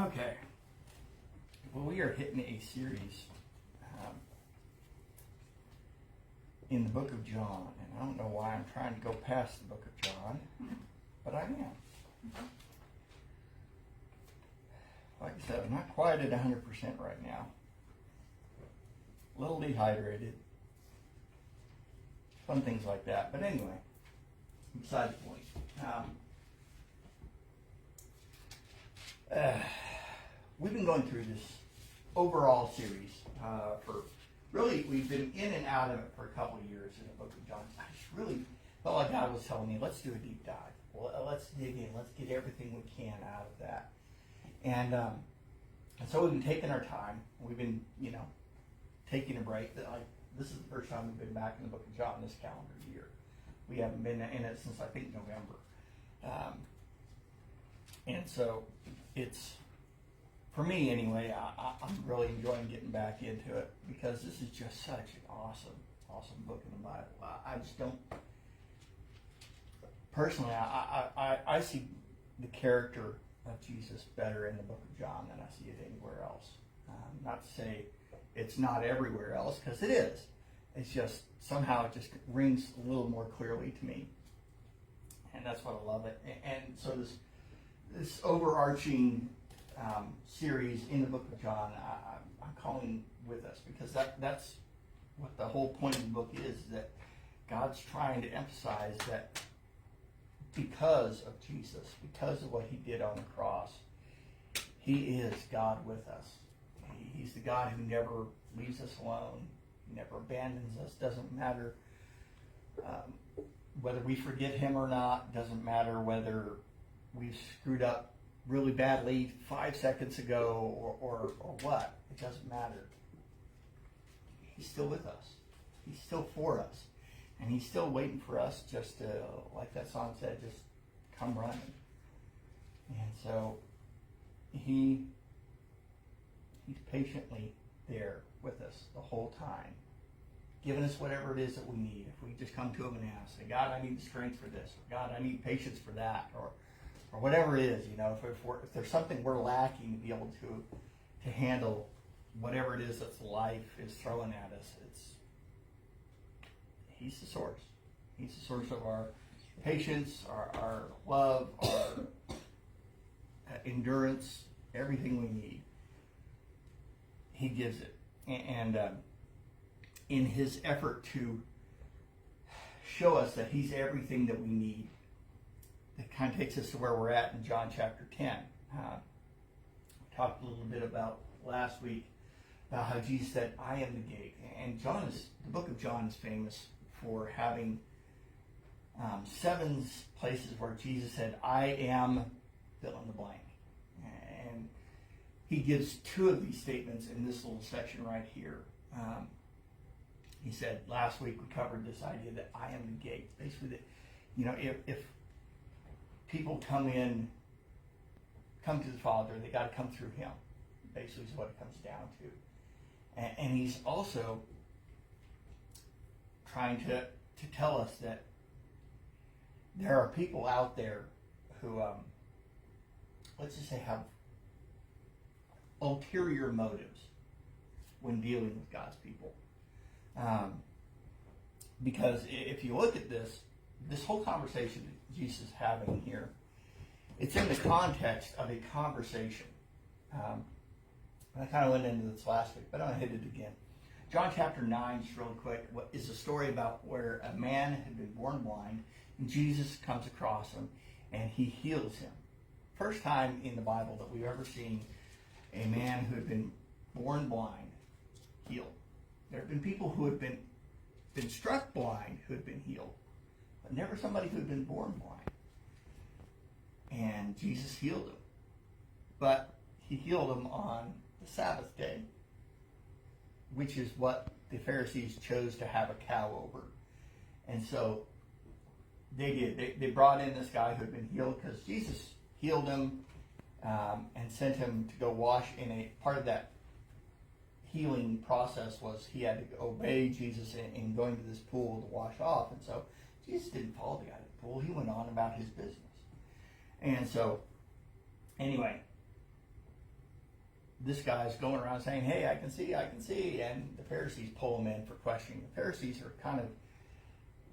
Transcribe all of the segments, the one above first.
Okay. Well, we are hitting a series in the book of John, and I don't know why I'm trying to go past the book of John, but I am. Like I said, I'm not quite at 100% right now. A little dehydrated. Some things like that. But anyway, beside the point. We've been going through this overall series for really, we've been in and out of it for a couple of years in the book of John. I just really felt like God was telling me, let's do a deep dive. Well, let's dig in. Let's get everything we can out of that. And so we've been taking our time. We've been, taking a break. This is the first time we've been back in the book of John this calendar year. We haven't been in it since, I think, November. And so it's, for me anyway, I'm really enjoying getting back into it because this is just such an awesome book in the Bible. I just don't, personally, I see the character of Jesus better in the book of John than I see it anywhere else. Not to say it's not everywhere else, because it is. It's just, somehow it just rings a little more clearly to me. And that's what I love it. And so this overarching series in the book of John, I'm calling with us, because that's what the whole point of the book is, that God's trying to emphasize that because of Jesus, because of what he did on the cross, he is God with us. He's the God who never leaves us alone, never abandons us. Doesn't matter whether we forget him or not. Doesn't matter whether we've screwed up really badly 5 seconds ago or what. It doesn't matter. He's still with us. He's still for us. And he's still waiting for us just to, like that song said, just come running. And so he's patiently there with us the whole time, giving us whatever it is that we need. If we just come to him and ask, say, God, I need the strength for this, or God, I need patience for that, or whatever it is, if there's something we're lacking to be able to handle whatever it is that life is throwing at us, he's the source. He's the source of our patience, our love, our endurance, everything we need. He gives it. And in his effort to show us that he's everything that we need, it kind of takes us to where we're at in John chapter 10. We talked a little bit about last week about how Jesus said, I am the gate. And the book of John is famous for having 7 places where Jesus said, I am, fill in the blank. And he gives 2 of these statements in this little section right here. He said, last week we covered this idea that I am the gate. Basically, that, if people come to the Father, they got to come through him. Basically is what it comes down to. And he's also trying to tell us that there are people out there who, let's just say, have ulterior motives when dealing with God's people. Because if you look at this whole conversation that Jesus is having here, it's in the context of a conversation. I kind of went into this last week, but I'm going to hit it again. John chapter 9, just really quick, is a story about where a man had been born blind, and Jesus comes across him, and he heals him. First time in the Bible that we've ever seen a man who had been born blind healed. There have been people who had been struck blind who had been healed, but never somebody who had been born blind. And Jesus healed him. But he healed him on the Sabbath day, which is what the Pharisees chose to have a cow over. And so they did. They brought in this guy who had been healed because Jesus healed him and sent him to go wash in a part of that healing process was he had to obey Jesus in going to this pool to wash off. And so Jesus didn't follow the guy to the pool. He went on about his business. And so, anyway, this guy's going around saying, hey, I can see, and the Pharisees pull him in for questioning. The Pharisees are kind of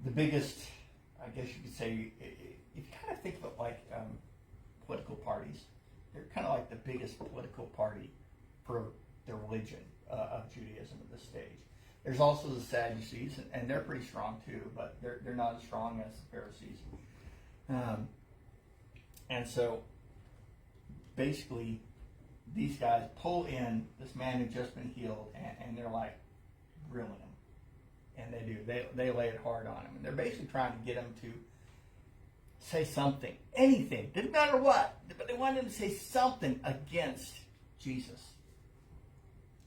the biggest, I guess you could say, if you kind of think of it like political parties, they're kind of like the biggest political party for the religion of Judaism at this stage. There's also the Sadducees, and they're pretty strong too, but they're not as strong as the Pharisees. And so, basically, these guys pull in this man who'd just been healed, and they're like grilling him. And they do. They lay it hard on him. And they're basically trying to get him to say something. Anything. Didn't matter what. But they wanted him to say something against Jesus.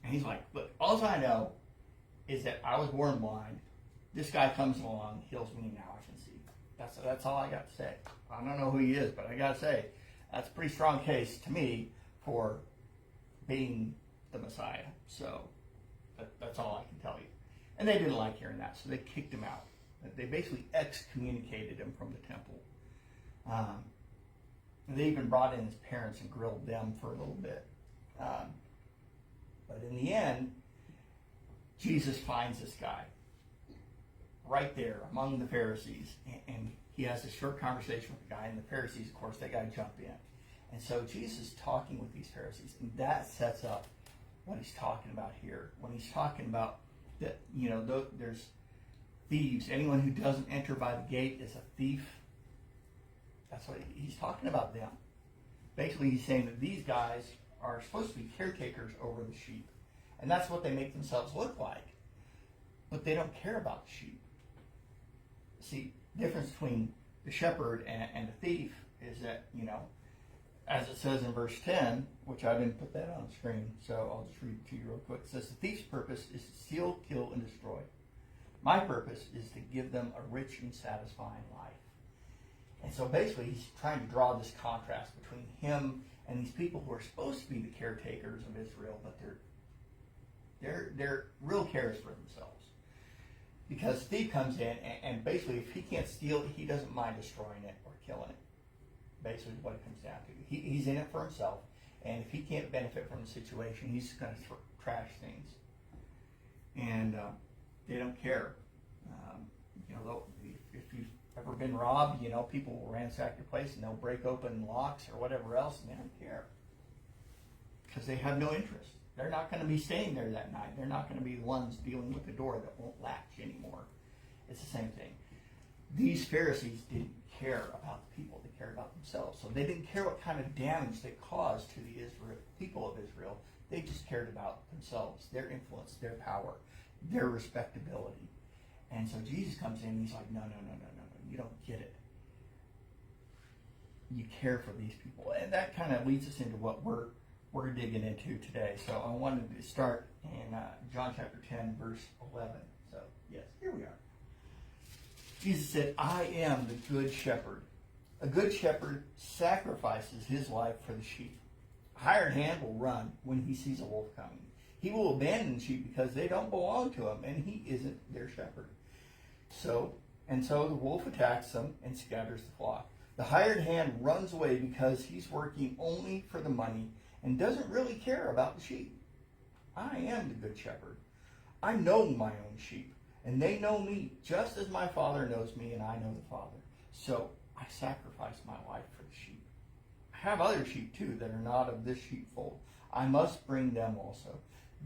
And he's like, look, all I know is that I was born blind. This guy comes along, heals me, now I can see. That's all I got to say. I don't know who he is, but I got to say, that's a pretty strong case to me for being the Messiah. So that's all I can tell you. And they didn't like hearing that, so they kicked him out. They basically excommunicated him from the temple. They even brought in his parents and grilled them for a little bit. But in the end, Jesus finds this guy right there among the Pharisees, and he has a short conversation with the guy, and the Pharisees, of course, they got to jump in. And so Jesus is talking with these Pharisees, and that sets up what he's talking about here. When he's talking about that, there's thieves. Anyone who doesn't enter by the gate is a thief. That's what he's talking about them. Basically, he's saying that these guys are supposed to be caretakers over the sheep. And that's what they make themselves look like. But they don't care about the sheep. See, the difference between the shepherd and the thief is that, as it says in verse 10, which I didn't put that on the screen, so I'll just read it to you real quick. It says, the thief's purpose is to steal, kill, and destroy. My purpose is to give them a rich and satisfying life. And so basically he's trying to draw this contrast between him and these people who are supposed to be the caretakers of Israel, but their real care is for themselves. Because thief comes in, and basically if he can't steal it, he doesn't mind destroying it or killing it. Basically what it comes down to. He's in it for himself, and if he can't benefit from the situation, he's going to trash things. And they don't care. If you've ever been robbed, people will ransack your place and they'll break open locks or whatever else, and they don't care. Because they have no interest. They're not going to be staying there that night. They're not going to be the ones dealing with the door that won't latch anymore. It's the same thing. These Pharisees didn't care about the people. They cared about themselves. So they didn't care what kind of damage they caused to the people of Israel. They just cared about themselves, their influence, their power, their respectability. And so Jesus comes in and he's like, no, you don't get it. You care for these people. And that kind of leads us into what we're digging into today. So I wanted to start in John chapter 10, verse 11. So, yes, here we are. Jesus said, I am the good shepherd. A good shepherd sacrifices his life for the sheep. A hired hand will run when he sees a wolf coming. He will abandon the sheep because they don't belong to him, and he isn't their shepherd. So the wolf attacks them and scatters the flock. The hired hand runs away because he's working only for the money and doesn't really care about the sheep. I am the good shepherd. I know my own sheep, and they know me, just as my Father knows me, and I know the Father. So I sacrifice my life for the sheep. I have other sheep too that are not of this sheepfold. I must bring them also.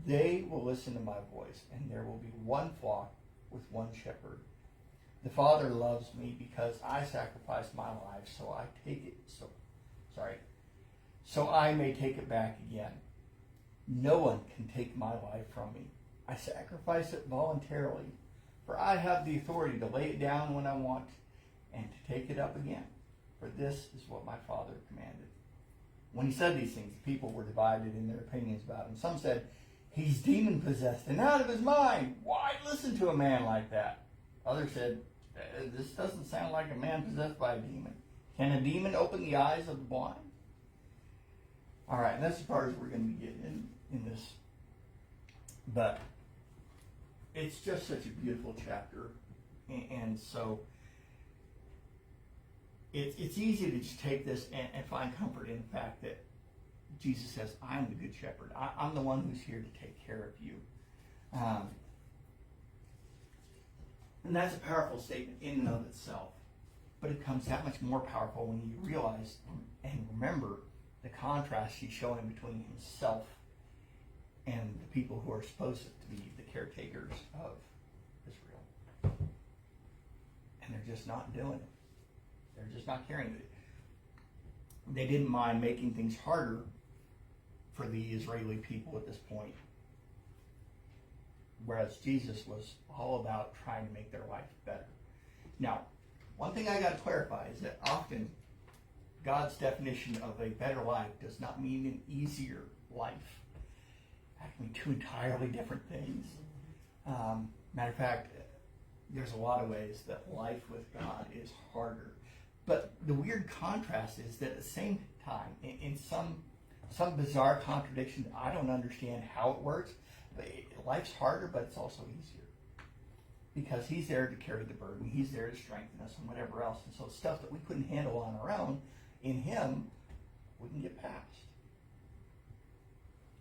They will listen to my voice, and there will be one flock with one shepherd. The Father loves me because I sacrifice my life, so I may take it back again. No one can take my life from me. I sacrifice it voluntarily, for I have the authority to lay it down when I want and to take it up again. For this is what my Father commanded. When he said these things, the people were divided in their opinions about him. Some said, he's demon-possessed and out of his mind. Why listen to a man like that? Others said, this doesn't sound like a man possessed by a demon. Can a demon open the eyes of the blind? All right, and that's as far as we're going to be getting in this. But it's just such a beautiful chapter. And so it's easy to just take this and find comfort in the fact that Jesus says, I'm the good shepherd. I'm the one who's here to take care of you. And that's a powerful statement in and of itself. But it becomes that much more powerful when you realize and remember the contrast he's showing between himself and the people who are supposed to be the caretakers of Israel. And they're just not doing it. They're just not carrying it. They didn't mind making things harder for the Israeli people at this point. Whereas Jesus was all about trying to make their life better. Now, one thing I got to clarify is that often God's definition of a better life does not mean an easier life. That can be two entirely different things. Matter of fact, there's a lot of ways that life with God is harder. But the weird contrast is that at the same time, in some bizarre contradiction, I don't understand how it works, but life's harder, but it's also easier. Because he's there to carry the burden. He's there to strengthen us and whatever else. And so stuff that we couldn't handle on our own, in him, we can get past.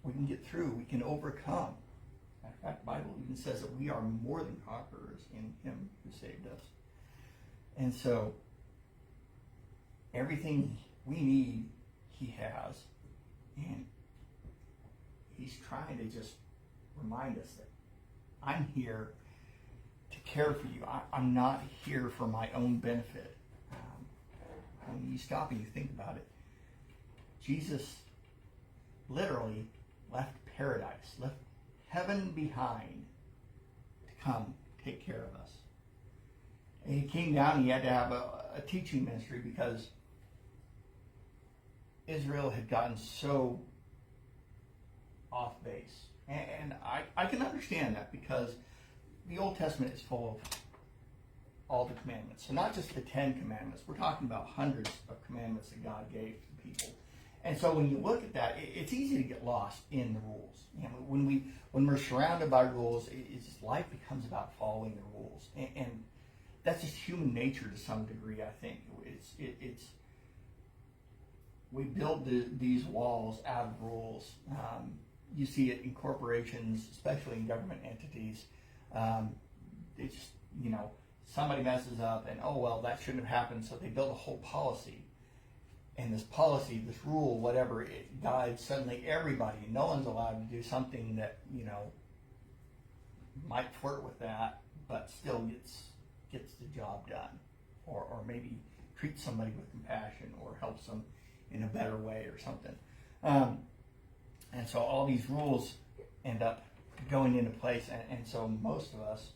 We can get through. We can overcome. Matter of fact, the Bible even says that we are more than conquerors in him who saved us. And so, everything we need, he has. And he's trying to just remind us that I'm here to care for you. I'm not here for my own benefit. When you stop and you think about it, Jesus literally left paradise, left heaven behind to come take care of us. And he came down and he had to have a teaching ministry because Israel had gotten so off base. And I can understand that because the Old Testament is full of all the commandments. So not just the 10 commandments. We're talking about hundreds of commandments that God gave to people. And so when you look at that, it's easy to get lost in the rules. You know, when we're surrounded by rules, life becomes about following the rules. And that's just human nature to some degree, I think. It's we build these walls out of rules. You see it in corporations, especially in government entities. It's just, somebody messes up and, oh, well, that shouldn't have happened, so they build a whole policy. And this policy, this rule, whatever, it guides suddenly everybody. No one's allowed to do something that, might flirt with that, but still gets the job done. Or maybe treats somebody with compassion or helps them in a better way or something. And so all these rules end up going into place, and so most of us,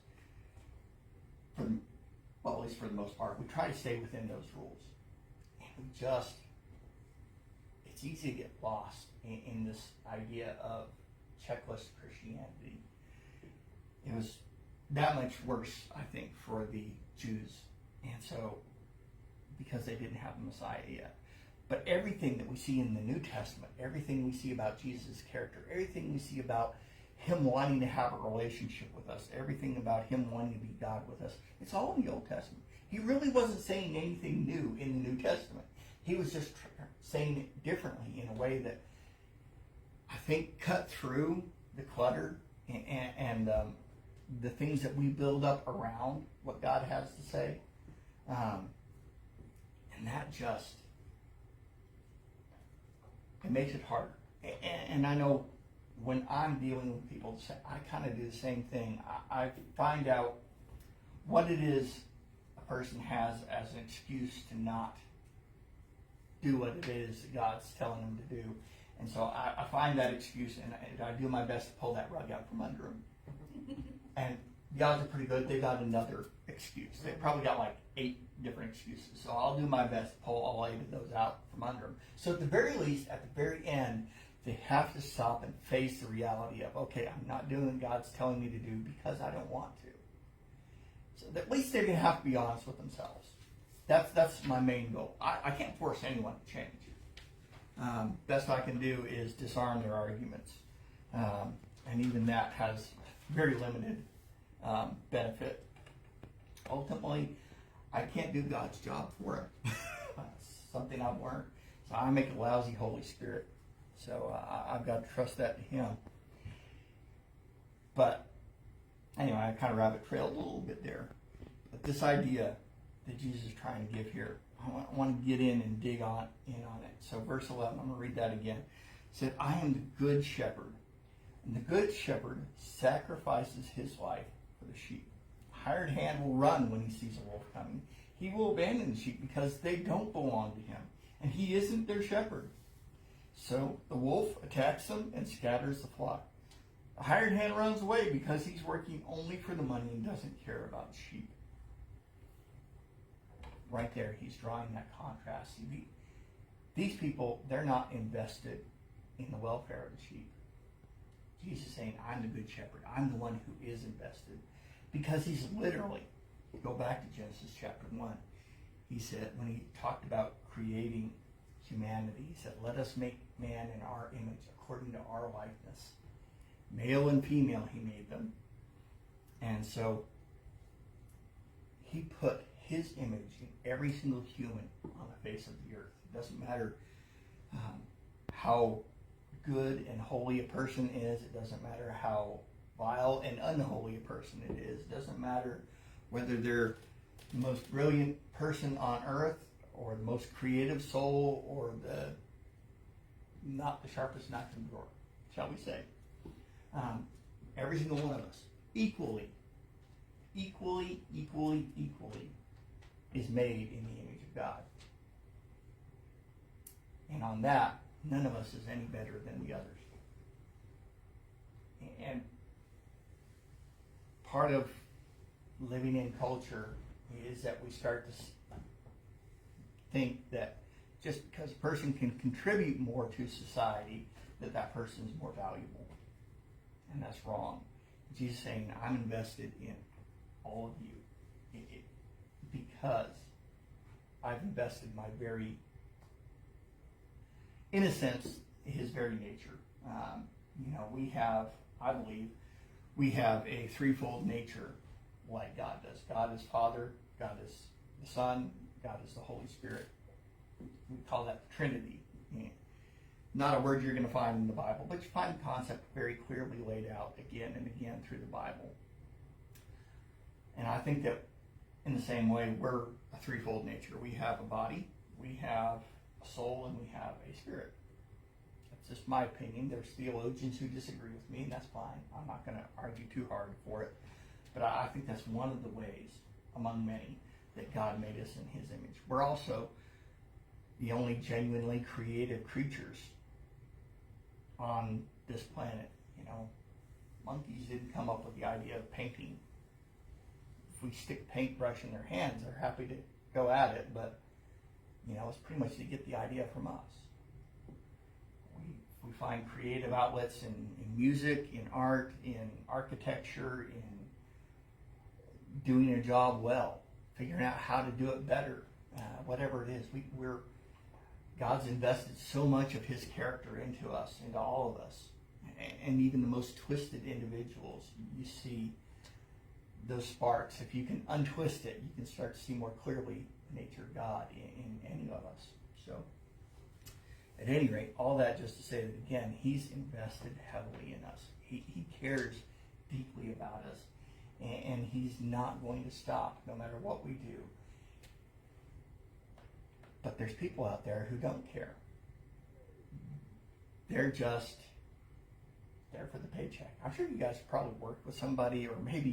at least for the most part, we try to stay within those rules. And it's easy to get lost in this idea of checklist Christianity. It was that much worse, I think, for the Jews. And so, because they didn't have the Messiah yet. But everything that we see in the New Testament, everything we see about Jesus' character, everything we see about him wanting to have a relationship with us, everything about him wanting to be God with us, it's all in the Old Testament. He really wasn't saying anything new in the New Testament. He was just saying it differently in a way that I think cut through the clutter and the things that we build up around what God has to say. And that just, it makes it harder. And I know when I'm dealing with people, I kind of do the same thing. I find out what it is a person has as an excuse to not do what it is that God's telling them to do. And so I find that excuse, and I do my best to pull that rug out from under them. And the odds are pretty good. They got another excuse. They probably got like 8 different excuses. So I'll do my best to pull all 8 of those out from under them. So at the very least, at the very end, they have to stop and face the reality of, okay, I'm not doing what God's telling me to do because I don't want to. So at least they're going to have to be honest with themselves. That's my main goal. I can't force anyone to change. Best I can do is disarm their arguments. And even that has very limited benefit. Ultimately, I can't do God's job for him. That's something I've learned. So I make a lousy Holy Spirit. So I've got to trust that to him. But anyway, I kind of rabbit trailed a little bit there. But this idea that Jesus is trying to give here, I want to get in and dig in on it. So verse 11, I'm going to read that again. It said, I am the good shepherd, and the good shepherd sacrifices his life for the sheep. A hired hand will run when he sees a wolf coming. He will abandon the sheep because they don't belong to him, and he isn't their shepherd. So the wolf attacks them and scatters the flock. The hired hand runs away because he's working only for the money and doesn't care about the sheep. Right there, he's drawing that contrast. See, these people, they're not invested in the welfare of the sheep. Jesus is saying, I'm the good shepherd. I'm the one who is invested. Because he's literally, go back to Genesis chapter 1. He said, when he talked about creating humanity, he said, let us make man in our image, according to our likeness. Male and female he made them. And so he put his image in every single human on the face of the earth. It doesn't matter how good and holy a person is. It doesn't matter how vile and unholy a person it is. It doesn't matter whether they're the most brilliant person on earth or the most creative soul or not the sharpest knife in the drawer, shall we say. Every single one of us, equally, is made in the image of God. And on that, none of us is any better than the others. And part of living in culture is that we start to think that just because a person can contribute more to society, that person is more valuable. And that's wrong. Jesus is saying, I'm invested in all of you because I've invested my very, in a sense, his very nature. I believe, we have a threefold nature like God does. God is Father, God is the Son, God is the Holy Spirit. We call that the Trinity. Not a word you're going to find in the Bible, but you find the concept very clearly laid out again and again through the Bible. And I think that in the same way, we're a threefold nature. We have a body, we have a soul, and we have a spirit. That's just my opinion. There's theologians who disagree with me, and that's fine. I'm not going to argue too hard for it. But I think that's one of the ways, among many, that God made us in his image. We're also the only genuinely creative creatures on this planet. Monkeys didn't come up with the idea of painting. If we stick paintbrush in their hands, they're happy to go at it, but it's pretty much to get the idea from us. We find creative outlets in music, in art, in architecture, in doing a job well, figuring out how to do it better, whatever it is. God's invested so much of his character into us, into all of us. And even the most twisted individuals, you see those sparks. If you can untwist it, you can start to see more clearly the nature of God in any of us. So, at any rate, all that just to say that, again, he's invested heavily in us. He cares deeply about us. And he's not going to stop no matter what we do. But there's people out there who don't care. They're just there for the paycheck. I'm sure you guys probably worked with somebody, or maybe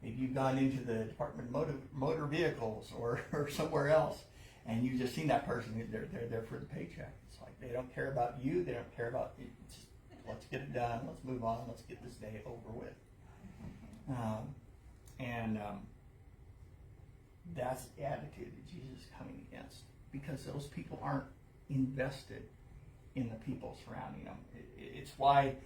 you've gone into the Department of Motor Vehicles or somewhere else, and you've just seen that person. They're there for the paycheck. It's like they don't care about you. They don't care about it. It's just, let's get it done. Let's move on. Let's get this day over with. That's the attitude that Jesus is coming against, because those people aren't invested in the people surrounding them. It's why,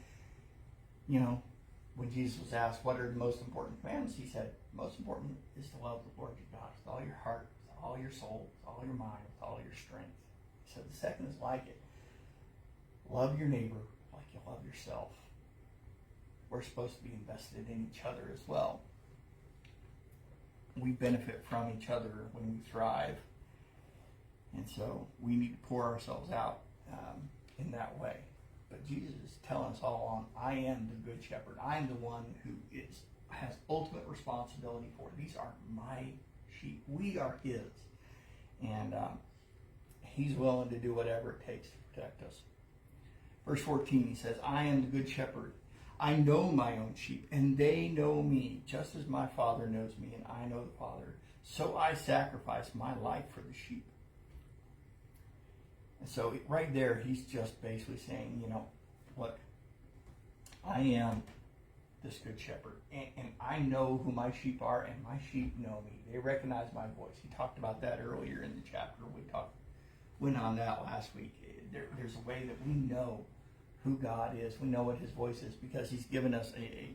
when Jesus was asked, what are the most important commandments, he said, most important is to love the Lord your God with all your heart, with all your soul, with all your mind, with all your strength. He said the second is like it. Love your neighbor like you love yourself. We're supposed to be invested in each other as well. We benefit from each other when we thrive. And so we need to pour ourselves out in that way. But Jesus is telling us all along, I am the good shepherd. I am the one who has ultimate responsibility for it. These are my sheep. We are his. And he's willing to do whatever it takes to protect us. Verse 14, he says, I am the good shepherd. I know my own sheep, and they know me, just as my Father knows me, and I know the Father. So I sacrifice my life for the sheep. And so right there, he's just basically saying, look, I am this good shepherd, and I know who my sheep are, and my sheep know me. They recognize my voice. He talked about that earlier in the chapter. Went on that last week. There's a way that we know who God is. We know what his voice is because he's given us the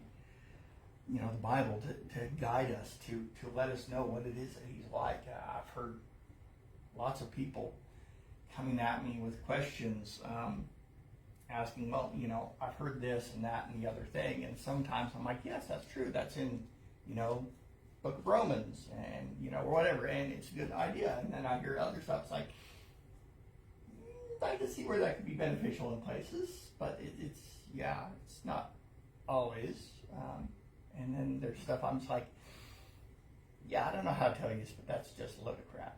Bible to guide us, to let us know what it is that he's like. I've heard lots of people coming at me with questions, asking, well, I've heard this and that and the other thing. And sometimes I'm like, yes, that's true. That's in, Book of Romans and, or whatever. And it's a good idea. And then I hear other stuff. It's like, I can see where that could be beneficial in places, but it's not always. And then there's stuff I'm just like, I don't know how to tell you this, but that's just a load of crap.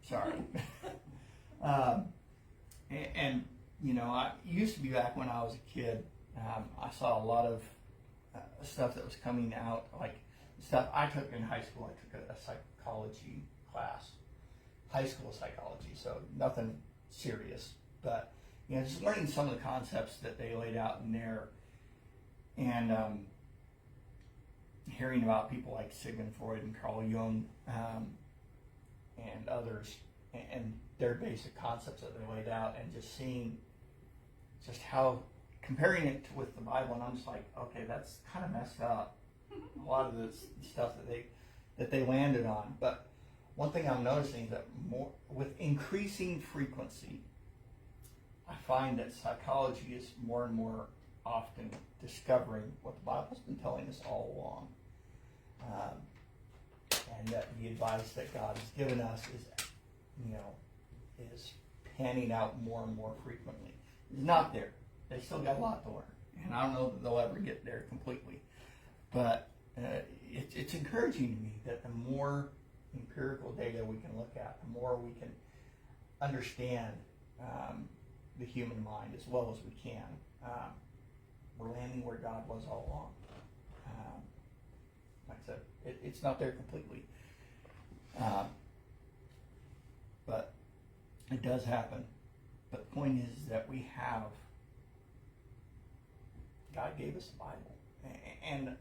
Sorry. And I used to be back when I was a kid, I saw a lot of stuff that was coming out, like stuff I took in high school. I took a psychology class, high school psychology, so nothing serious, but just learning some of the concepts that they laid out in there, and hearing about people like Sigmund Freud and Carl Jung and others, and their basic concepts that they laid out, and just seeing just how, comparing it with the Bible, and I'm just like, okay, that's kind of messed up, a lot of the stuff that they landed on. But one thing I'm noticing is that with increasing frequency, I find that psychology is more and more often discovering what the Bible's been telling us all along. And that the advice that God has given us is panning out more and more frequently. It's not there. They still got a lot to learn. And I don't know that they'll ever get there completely. But it's encouraging to me that the more empirical data we can look at, the more we can understand the human mind as well as we can. We're landing where God was all along. Like I said, it's not there completely. But it does happen. But the point is that God gave us the Bible. And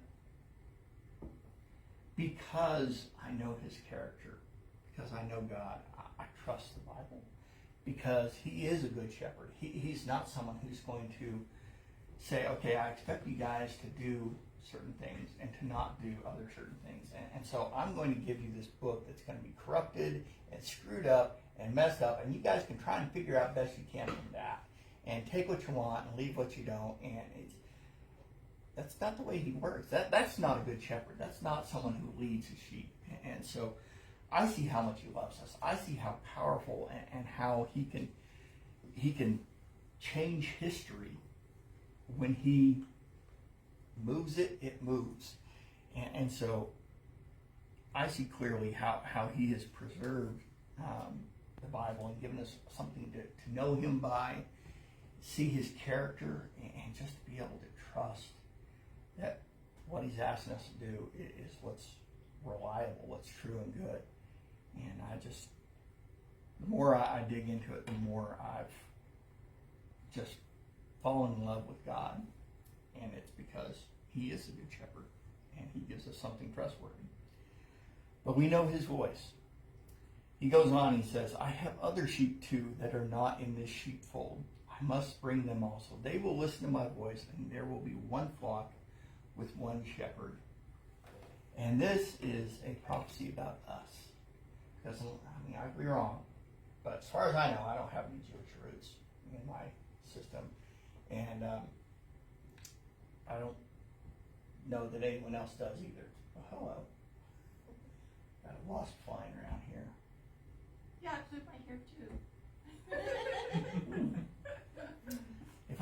because I know his character, because I know God, I trust the Bible. Because he is a good shepherd. He's not someone who's going to say, okay, I expect you guys to do certain things and to not do other certain things. And so I'm going to give you this book that's going to be corrupted and screwed up and messed up, and you guys can try and figure out best you can from that. And take what you want and leave what you don't. And that's not the way he works. That's not a good shepherd. That's not someone who leads his sheep. And so I see how much he loves us. I see how powerful and how he can change history. When he moves it, it moves. And so I see clearly how he has preserved the Bible and given us something to know him by, see his character, and just to be able to trust that what he's asking us to do is what's reliable, what's true and good. And the more I dig into it, the more I've just fallen in love with God. And it's because he is a good shepherd and he gives us something trustworthy. But we know his voice. He goes on, he says, I have other sheep too that are not in this sheepfold. I must bring them also. They will listen to my voice, and there will be one flock with one shepherd. And this is a prophecy about us. Because, I could be wrong, but as far as I know, I don't have any Jewish roots in my system. And I don't know that anyone else does either. Oh, hello. Got a wasp flying around here. Yeah, I flew by here too.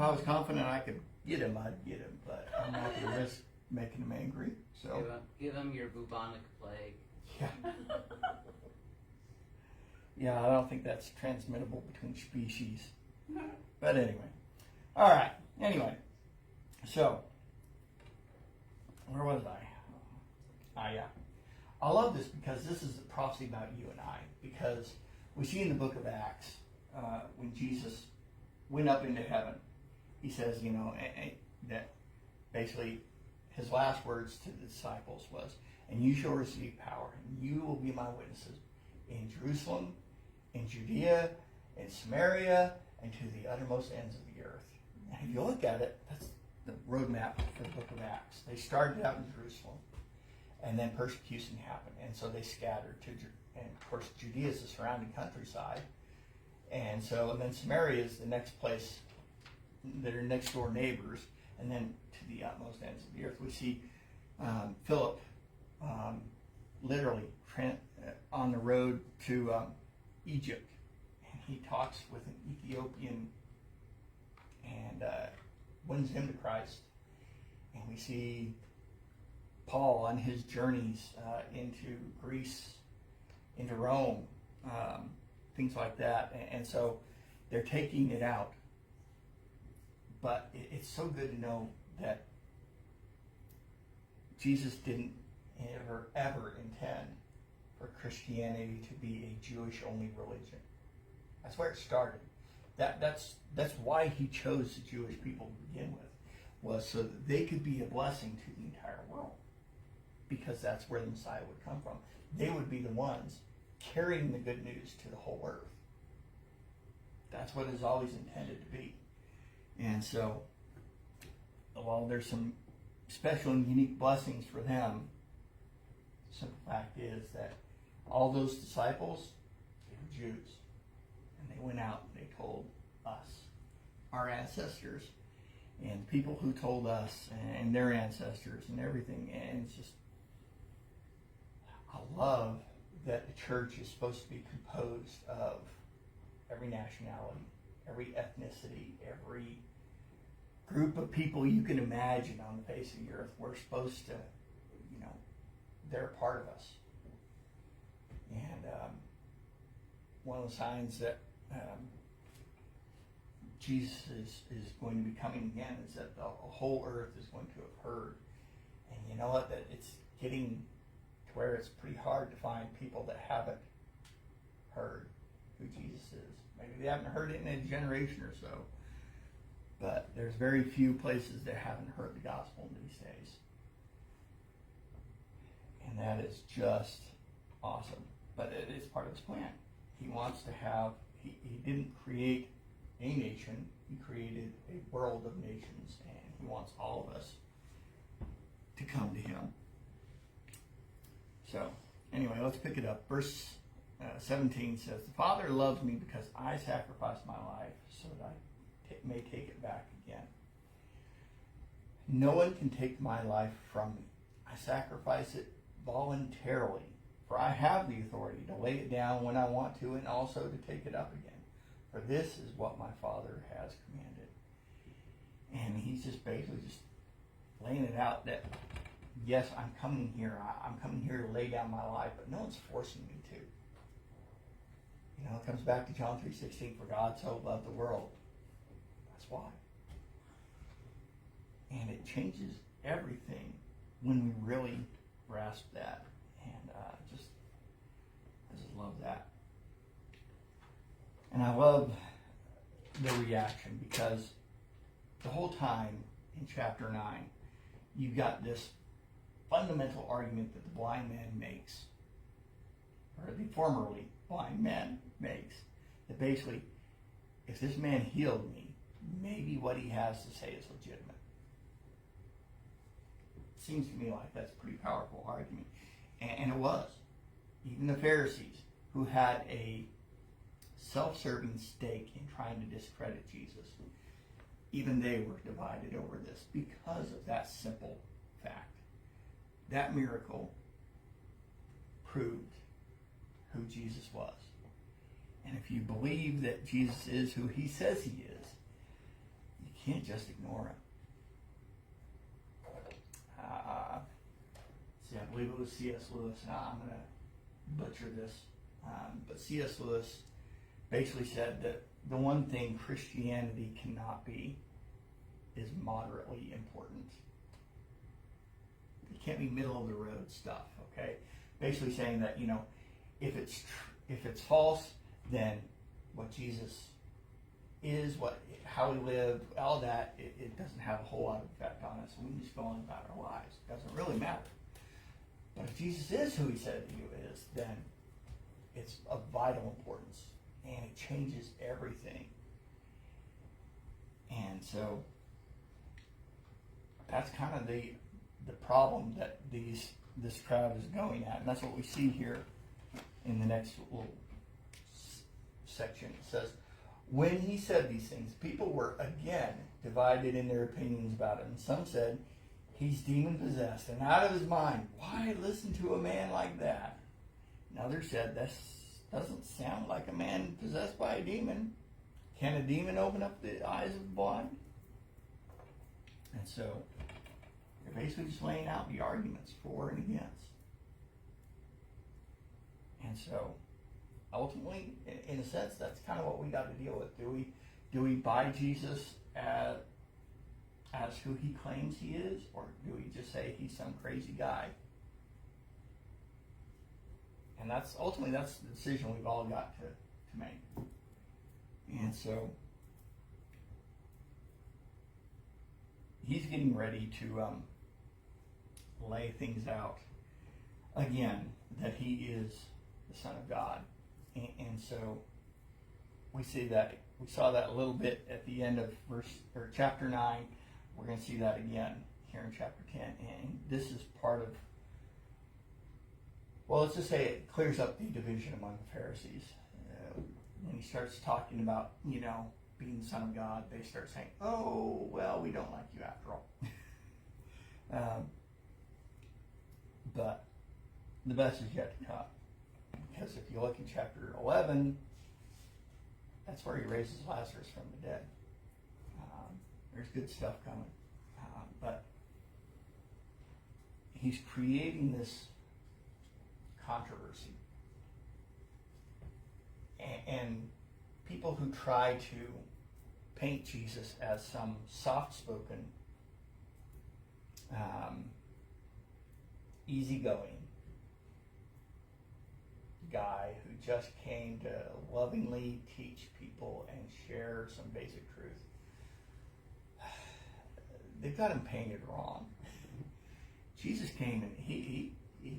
I was confident I could get him, I'd get him, but I'm not going to risk making him angry. So give him your bubonic plague. Yeah. Yeah, I don't think that's transmittable between species. But anyway. All right. Anyway. So, where was I? Yeah. I love this because this is a prophecy about you and I. Because we see in the book of Acts, when Jesus went up into heaven, he says, that basically his last words to the disciples was, and you shall receive power, and you will be my witnesses in Jerusalem, in Judea, in Samaria, and to the uttermost ends of the earth. And if you look at it, that's the roadmap for the book of Acts. They started out in Jerusalem, and then persecution happened, and so they scattered and of course Judea is the surrounding countryside, and then Samaria is the next place, their next door neighbors, and then to the utmost ends of the earth. We see Philip literally on the road to Egypt, and he talks with an Ethiopian and wins him to Christ. And we see Paul on his journeys into Greece, into Rome, things like that. And so they're taking it out. But it's so good to know that Jesus didn't ever intend for Christianity to be a Jewish-only religion. That's where it started. That's why he chose the Jewish people to begin with, was so that they could be a blessing to the entire world, because that's where the Messiah would come from. They would be the ones carrying the good news to the whole earth. That's what it's always intended to be. And so, while there's some special and unique blessings for them, the simple fact is that all those disciples, they were Jews. And they went out and they told us, our ancestors, and people who told us, and their ancestors, and everything. And it's just, I love that the church is supposed to be composed of every nationality, every ethnicity, every group of people you can imagine on the face of the earth. We're supposed to, they're a part of us. And one of the signs that Jesus is going to be coming again is that the whole earth is going to have heard. And you know what? That it's getting to where it's pretty hard to find people that haven't heard who Jesus is. Maybe they haven't heard it in a generation or so. But there's very few places that haven't heard the gospel in these days. And that is just awesome. But it is part of his plan. He wants to have, he didn't create a nation, he created a world of nations, and he wants all of us to come to him. So, anyway, let's pick it up. Verse 17 says, "The Father loves me because I sacrificed my life so that I may take it back again. No one can take my life from me. I sacrifice it voluntarily, for I have the authority to lay it down when I want to and also to take it up again. For this is what my Father has commanded." And he's just basically just laying it out that, yes, I'm coming here. I'm coming here to lay down my life, but no one's forcing me to. It comes back to John 3:16, for God so loved the world. That's why. And it changes everything when we really grasp that. And I just love that. And I love the reaction, because the whole time in chapter 9, you've got this fundamental argument that the blind man makes, or the formerly blind man makes, that basically, if this man healed me, maybe what he has to say is legitimate. It seems to me like that's a pretty powerful argument. And it was. Even the Pharisees, who had a self-serving stake in trying to discredit Jesus, even they were divided over this because of that simple fact. That miracle proved who Jesus was. And if you believe that Jesus is who he says he is, you You can't just ignore him. See, I believe it was C.S. Lewis. I'm going to butcher this. But C.S. Lewis basically said that the one thing Christianity cannot be is moderately important. It can't be middle of the road stuff, okay? Basically saying that, if it's false, then what Jesus is, how he lived, all that, it doesn't have a whole lot of effect on us. We can just go on about our lives. It doesn't really matter. But if Jesus is who he said he is, then it's of vital importance, and it changes everything. And so that's kind of the problem that this crowd is going at, and that's what we see here in the next little section. It says, when he said these things, people were again divided in their opinions about him. Some said, he's demon-possessed and out of his mind. Why listen to a man like that? And others said, this doesn't sound like a man possessed by a demon. Can a demon open up the eyes of the blind? And so they're basically just laying out the arguments for and against. And so ultimately, in a sense, that's kind of what we got to deal with. Do we buy Jesus as who he claims he is, or do we just say he's some crazy guy? And that's the decision we've all got to make. And so he's getting ready to lay things out again, that he is the Son of God. And so we saw that a little bit at the end of chapter 9. We're going to see that again here in chapter 10. And this is part of, well, let's just say it clears up the division among the Pharisees. When he starts talking about, being the Son of God, they start saying, oh, well, we don't like you after all. But the best is yet to come. Because if you look in chapter 11, that's where he raises Lazarus from the dead. There's good stuff coming. But he's creating this controversy. And people who try to paint Jesus as some soft-spoken, easygoing guy who just came to lovingly teach people and share some basic truth, they've got him painted wrong. Jesus came and he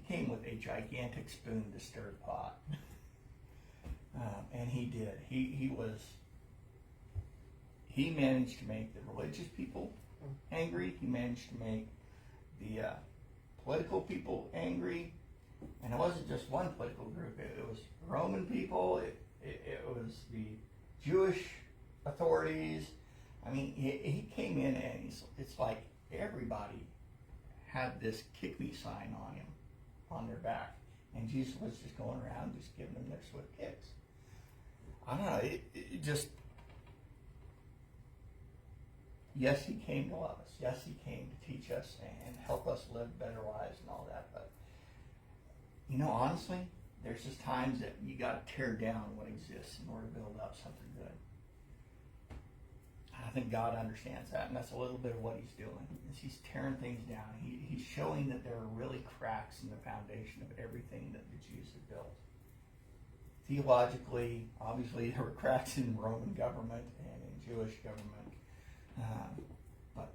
came with a gigantic spoon to stir the pot. And he did. He managed to make the religious people angry. He managed to make the political people angry. And it wasn't just one political group. It was Roman people. It was the Jewish authorities. I mean, he came in and it's like everybody had this kick me sign on him, on their back. And Jesus was just going around just giving them their swift kicks. I don't know, it just, yes, he came to love us. Yes, he came to teach us and help us live better lives and all that. But, honestly, there's just times that you got to tear down what exists in order to build up something good. I think God understands that, and that's a little bit of what he's doing. Is he's tearing things down. He's showing that there are really cracks in the foundation of everything that the Jews have built. Theologically, obviously, there were cracks in Roman government and in Jewish government. But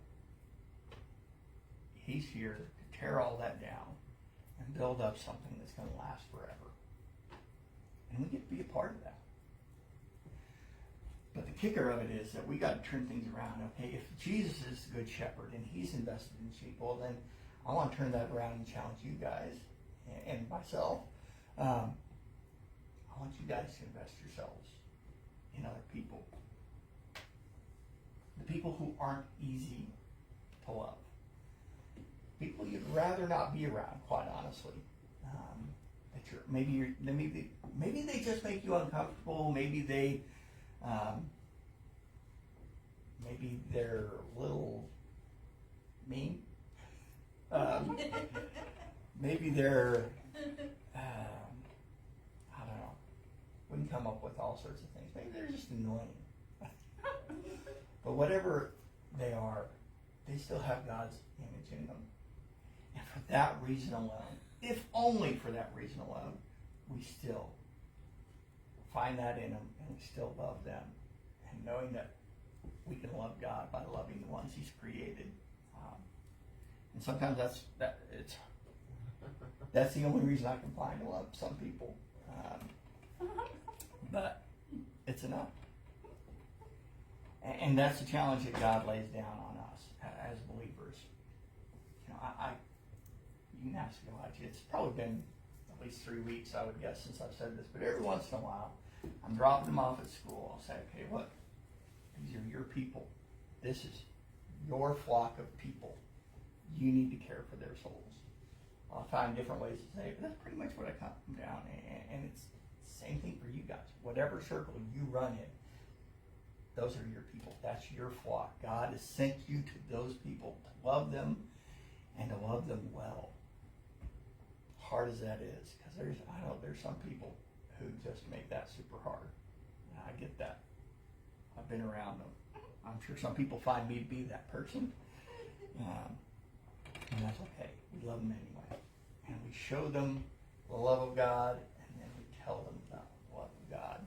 he's here to tear all that down and build up something that's going to last forever. And we get to be a part of that. But the kicker of it is that we got to turn things around. Okay, if Jesus is the good shepherd and he's invested in sheep, well then I want to turn that around and challenge you guys and myself. I want you guys to invest yourselves in other people. The people who aren't easy to love. People you'd rather not be around, quite honestly. Maybe they just make you uncomfortable. Maybe they maybe they're a little mean. Maybe they're, I don't know. We can come up with all sorts of things. Maybe they're just annoying. But whatever they are, they still have God's image in them. And for that reason alone, if only for that reason alone, we still find that in them and we still love them. And knowing that we can love God by loving the ones He's created. And sometimes that's the only reason I can find to love some people. But it's enough. And that's the challenge that God lays down on us as believers. You know, you can ask Elijah. It's probably been at least 3 weeks, I would guess, since I've said this. But every once in a while, I'm dropping them off at school. I'll say, okay, look, these are your people. This is your flock of people. You need to care for their souls. I'll find different ways to say it, but that's pretty much what I come down. And it's the same thing for you guys. Whatever circle you run in, those are your people. That's your flock. God has sent you to those people to love them and to love them well. Hard as that is, because there's some people who just make that super hard. And I get that. I've been around them. I'm sure some people find me to be that person. And that's okay. We love them anyway. And we show them the love of God, and then we tell them about the love of God.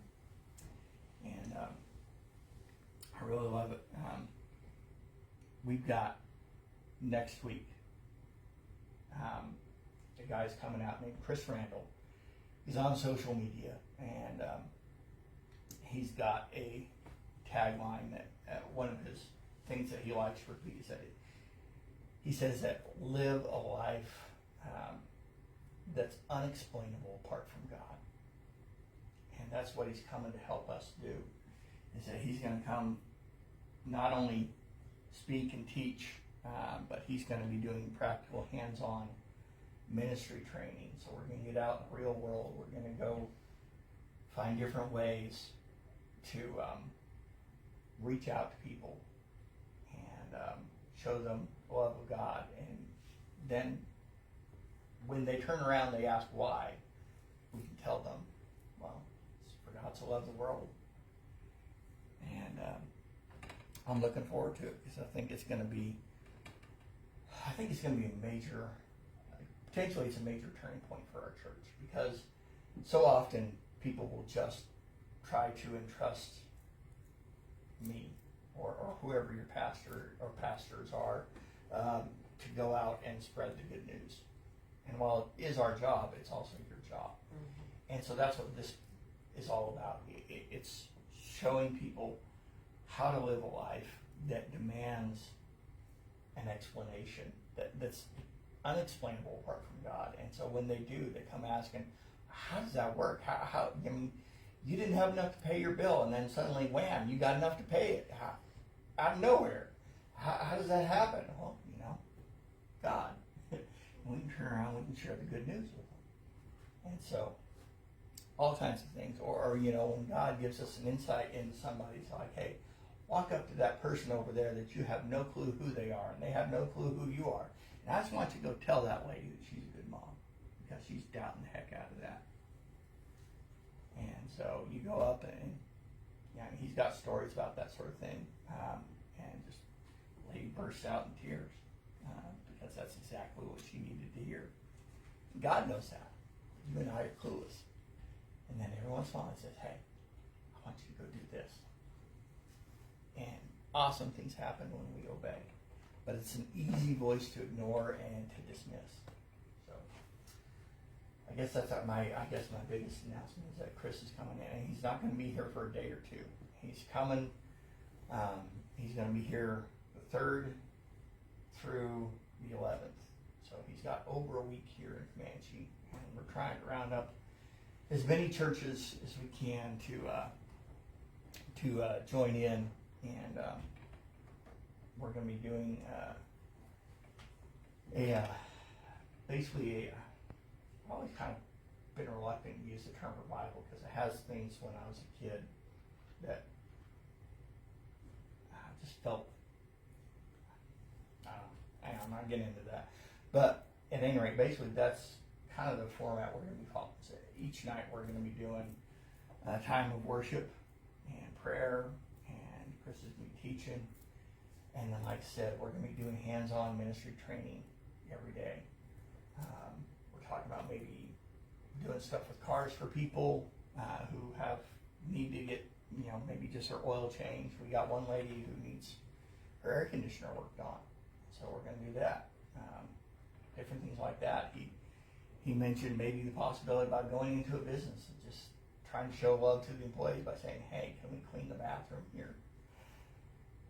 And I really love it. We've got next week a guy's coming out named Chris Randall. He's on social media, and he's got a tagline that one of his things that he likes to repeat is that he says that live a life that's unexplainable apart from God. And that's what he's coming to help us do, is that he's going to come not only speak and teach, but he's going to be doing practical hands-on ministry training. So we're going to get out in the real world. We're going to go find different ways to reach out to people and show them the love of God. And then when they turn around, they ask why, we can tell them, well, it's for God to love the world. And I'm looking forward to it, because I think it's going to be a major, potentially it's a major turning point for our church, because so often people will just try to entrust me or whoever your pastor or pastors are to go out and spread the good news. And while it is our job, it's also your job. Mm-hmm. And so that's what this is all about. It's showing people how to live a life that demands an explanation that's unexplainable apart from God. And so when they do, they come asking, how does that work? How I mean, you didn't have enough to pay your bill, and then suddenly, wham, you got enough to pay it. Out of nowhere. How does that happen? Well, God. We can turn around, we can share the good news with them. And so, all kinds of things. Or when God gives us an insight into somebody, it's like, hey, walk up to that person over there that you have no clue who they are, and they have no clue who you are. And I just want you to go tell that lady that she's a good mom, because she's doubting the heck out of that. And so you go up and he's got stories about that sort of thing, and just the lady bursts out in tears, because that's exactly what she needed to hear. God knows that. You and I are clueless. And then every once in a while he says, hey, I want you to go do this. And awesome things happen when we obey. But it's an easy voice to ignore and to dismiss. So I guess that's my biggest announcement is that Chris is coming in. And he's not going to be here for a day or two. He's coming. He's going to be here the 3rd through the 11th. So he's got over a week here in Comanche. And we're trying to round up as many churches as we can to join in. And we're going to be doing I've always kind of been reluctant to use the term revival, because it has things when I was a kid that just felt, I don't know, I'm not getting into that. But at any rate, basically that's kind of the format we're going to be following. So each night we're going to be doing a time of worship and prayer, and Chris is going to be teaching. And then, like I said, we're going to be doing hands-on ministry training every day. We're talking about maybe doing stuff with cars for people who need to get, maybe just their oil changed. We got one lady who needs her air conditioner worked on, so we're going to do that. Different things like that. He mentioned maybe the possibility about going into a business and just trying to show love to the employees by saying, "Hey, can we clean the bathroom here?"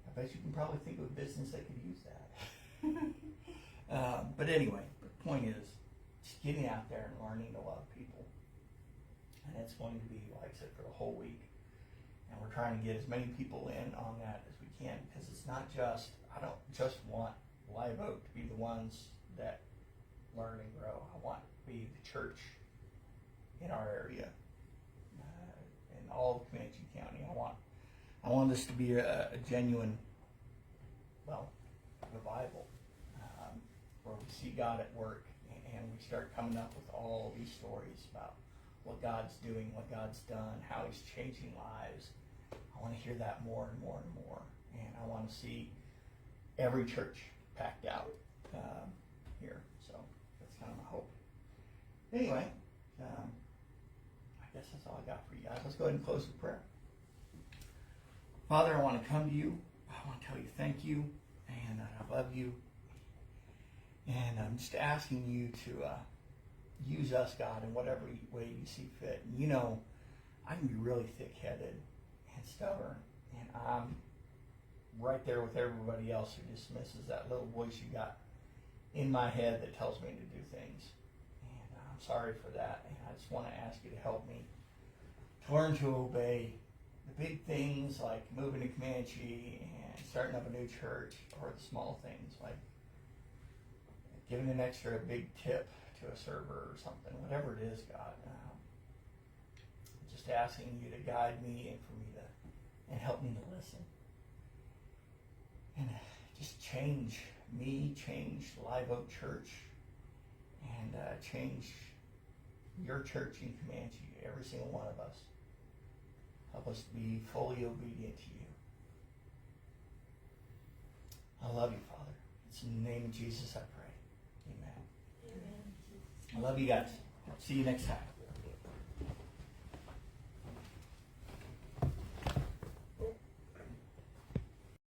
I bet you can probably think of a business that could use that. But anyway, the point is just getting out there and learning to love people. And it's going to be, like I said, for the whole week. And we're trying to get as many people in on that as we can, because it's not just, I don't just want Live Oak to be the ones that learn and grow. I want to be the church in our area, in all of Comanche County. I want this to be a genuine, revival, where we see God at work and we start coming up with all these stories about what God's doing, what God's done, how He's changing lives. I want to hear that more and more and more, and I want to see every church packed out here. So that's kind of my hope. Anyway, I guess that's all I got for you guys. Let's go ahead and close with prayer. Father, I want to come to you. I want to tell you thank you, and that I love you. And I'm just asking you to use us, God, in whatever way you see fit. And I can be really thick-headed and stubborn, and I'm right there with everybody else who dismisses that little voice you got in my head that tells me to do things. And I'm sorry for that, and I just want to ask you to help me to learn to obey the big things like moving to Comanche and starting up a new church, or the small things like giving an extra big tip to a server or something, whatever it is, God. Just asking you to guide me and for me to, and help me to listen. And just change me, change Live Oak Church, and change your church in Comanche, every single one of us. Help us to be fully obedient to you. I love you, Father. It's in the name of Jesus I pray. Amen. I love you guys. See you next time.